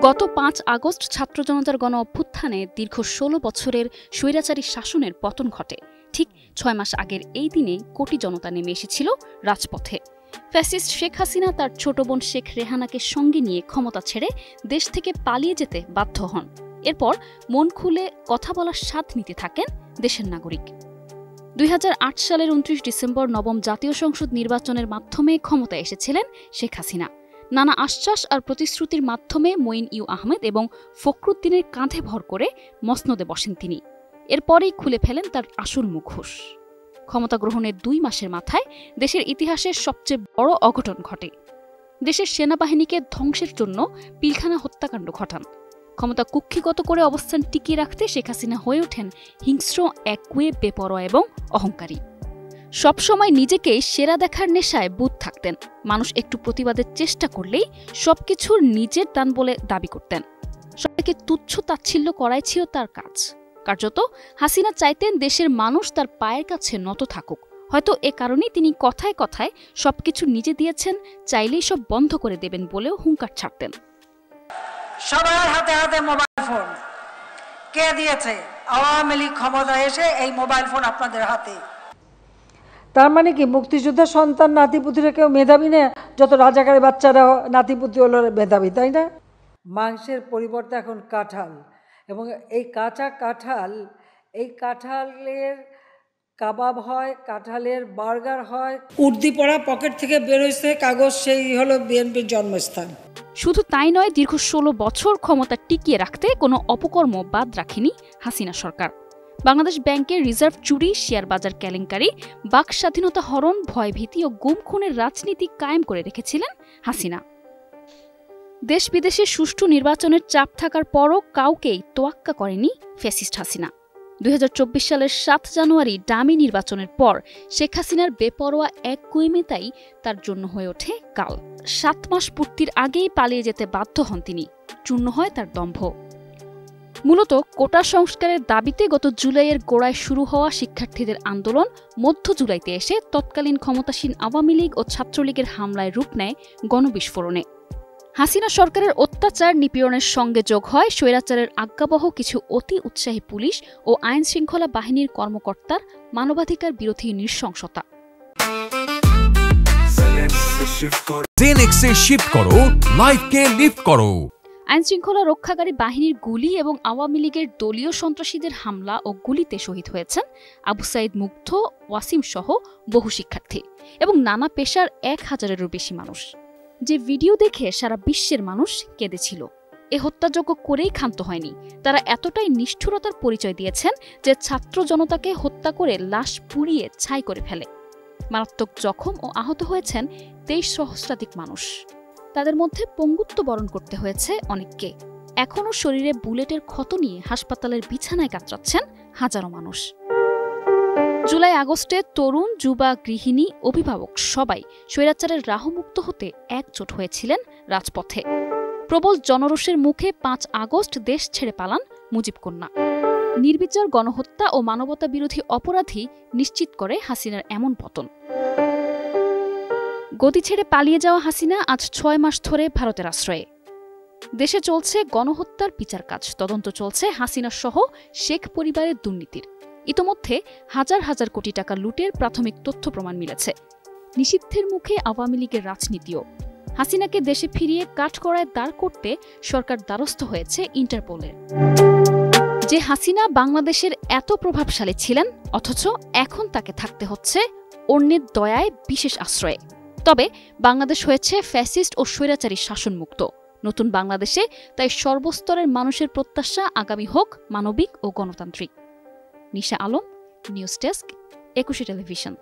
গত ৫ আগস্ট ছাত্র জনতার গণ অভ্যুত্থানে দীর্ঘ ১৬ বছরের স্বৈরাচারী শাসনের পতন ঘটে। ঠিক ৬ মাস আগের এই দিনে কোটি জনতা নেমে এসেছিল রাজপথে। ফ্যাসিস্ট শেখ হাসিনা তার ছোট বোন শেখ রেহানাকে সঙ্গে নিয়ে ক্ষমতা ছেড়ে দেশ থেকে পালিয়ে যেতে বাধ্য হন। এরপর মন খুলে কথা বলার স্বাদ নিতে থাকেন দেশের নাগরিক। ২০০৮ সালের ২৯ ডিসেম্বর নবম জাতীয় সংসদ নির্বাচনের মাধ্যমে ক্ষমতায় এসেছিলেন শেখ হাসিনা। নানা আশ্বাস আর প্রতিশ্রুতির মাধ্যমে মঈন ইউ আহমেদ এবং ফখরুদ্দিনের কাঁধে ভর করে মসনদে বসেন তিনি। এরপরেই খুলে ফেলেন তার আসল মুখোশ। ক্ষমতা গ্রহণের ২ মাসের মাথায় দেশের ইতিহাসের সবচেয়ে বড় অঘটন ঘটে। দেশের সেনাবাহিনীকে ধ্বংসের জন্য পিলখানা হত্যাকাণ্ড ঘটান। ক্ষমতা কুক্ষিগত করে অবস্থান টিকিয়ে রাখতে শেখ হাসিনা হয়ে ওঠেন হিংস্র, একগুঁয়ে, বেপরোয়া এবং অহংকারী। সবসময় নিজেকেই সেরা দেখার নেশায় বুঁদ থাকতেন। মানুষ একটু প্রতিবাদের চেষ্টা করলেই সবকিছুর নিজের দান বলে দাবি করতেন। সবাইকে তুচ্ছ তাচ্ছিল্য করাই ছিল তার কাজ। কার্যত হাসিনা চাইতেন দেশের মানুষ তার পায়ের কাছে নত থাকুক। হয়তো এ কারণেই তিনি কথায় কথায় সবকিছু নিজে দিয়েছেন, চাইলেই সব বন্ধ করে দেবেন বলেও হুঙ্কার ছাড়তেন। সবার হাতে হাতে মোবাইল ফোন কে দিয়েছে? আওয়ামী লীগ ক্ষমতায় এসে এই মোবাইল ফোন আপনাদের হাতে। তার মানে কি মুক্তিযোদ্ধার সন্তান নাতিপুতিরা কেউ মেধাবী না? যত রাজাকারের বাচ্চারা নাতিপুতি হলো মেধাবী, তাই না? মাংসের পরিবর্তে এখন কাঁঠাল, এবং এই কাঁচা কাঁঠাল, এই কাঁঠালের কাবাব হয়, কাঁঠালের বার্গার হয়। উর্দি পড়া পকেট থেকে বেরোইছে কাগজ, সেই হলো বিএনপির জন্মস্থান। শুধু তাই নয়, দীর্ঘ ১৬ বছর ক্ষমতা টিকিয়ে রাখতে কোনো অপকর্ম বাদ রাখেনি হাসিনা সরকার। বাংলাদেশ ব্যাংকের রিজার্ভ চুরি, শেয়ার বাজার কেলেঙ্কারি, বাক স্বাধীনতা হরণ, ভয়ভীতি ও গুম খুনের রাজনীতি কায়েম করে রেখেছিলেন হাসিনা। দেশ বিদেশে সুষ্ঠু নির্বাচনের চাপ থাকার পরও কাউকেই তোয়াক্কা করেনি ফ্যাসিস্ট হাসিনা। ২০২৪ সালের ৭ জানুয়ারি ডামি নির্বাচনের পর শেখ হাসিনার বেপরোয়া একগুঁয়েমিতাই তার জন্য হয়ে ওঠে কাল। ৭ মাস পূর্তির আগেই পালিয়ে যেতে বাধ্য হন তিনি। চূর্ণ হয় তার দম্ভ। মূলত কোটা সংস্কারের দাবিতে গত জুলাইয়ের গোড়ায় শুরু হওয়া শিক্ষার্থীদের আন্দোলন মধ্য জুলাইতে এসে তৎকালীন ক্ষমতাসীন আওয়ামী লীগ ও ছাত্রলীগের হামলায় রূপ নেয় গণবিস্ফোরণে। হাসিনা সরকারের অত্যাচার নিপীড়নের সঙ্গে যোগ হয় স্বৈরাচারের আজ্ঞাবহ কিছু অতি উৎসাহী পুলিশ ও আইন শৃঙ্খলা বাহিনীর কর্মকর্তার মানবাধিকার বিরোধী নৃশংসতা। আইনশৃঙ্খলা রক্ষাকারী বাহিনীর গুলি এবং আওয়ামী লীগের দলীয় সন্ত্রাসীদের হামলা ও গুলিতে শহীদ হয়েছেন আবু সাইদ মুগ্ধ, ওয়াসিম সহ বহু শিক্ষার্থী এবং নানা পেশার ১,০০০-এরও বেশি মানুষ। যে ভিডিও দেখে সারা বিশ্বের মানুষ কেঁদেছিল। এ হত্যাযজ্ঞ করেই ক্ষান্ত হয়নি। তারা এতটাই নিষ্ঠুরতার পরিচয় দিয়েছেন যে ছাত্র জনতাকে হত্যা করে লাশ পুড়িয়ে ছাই করে ফেলে। মারাত্মক জখম ও আহত হয়েছেন ২৩ সহস্রাধিক মানুষ। তাদের মধ্যে পঙ্গুত্ব বরণ করতে হয়েছে অনেককে। এখনও শরীরে বুলেটের ক্ষত নিয়ে হাসপাতালের বিছানায় কাতরাচ্ছেন হাজারো মানুষ। জুলাই আগস্টে তরুণ, যুবা, গৃহিণী, অভিভাবক সবাই স্বৈরাচারের রাহমুক্ত হতে একজোট হয়েছিলেন রাজপথে। প্রবল জনরোষের মুখে ৫ আগস্ট দেশ ছেড়ে পালান মুজিব কন্যা। নির্বিচার গণহত্যা ও মানবতা বিরোধী অপরাধী নিশ্চিত করে হাসিনার এমন পতন। গদি ছেড়ে পালিয়ে যাওয়া হাসিনা আজ ৬ মাস ধরে ভারতের আশ্রয়ে। দেশে চলছে গণহত্যার বিচার কাজ, তদন্ত চলছে হাসিনা সহ শেখ পরিবারের দুর্নীতির। ইতোমধ্যে হাজার হাজার কোটি টাকা লুটের প্রাথমিক তথ্য প্রমাণ মিলেছে। নিষিদ্ধের মুখে আওয়ামী লীগের রাজনীতিও। হাসিনাকে দেশে ফিরিয়ে কাঠগড়ায় দাঁড় করতে সরকার দ্বারস্থ হয়েছে ইন্টারপোলের। যে হাসিনা বাংলাদেশের এত প্রভাবশালী ছিলেন, অথচ এখন তাকে থাকতে হচ্ছে অন্যের দয়ায় বিশেষ আশ্রয়ে। তবে বাংলাদেশ হয়েছে ফ্যাসিস্ট ও স্বৈরাচারী শাসনমুক্ত। নতুন বাংলাদেশে তাই সর্বস্তরের মানুষের প্রত্যাশা আগামী হোক মানবিক ও গণতান্ত্রিক। নিশা আলম, নিউজ ডেস্ক, ২১ টেলিভিশন।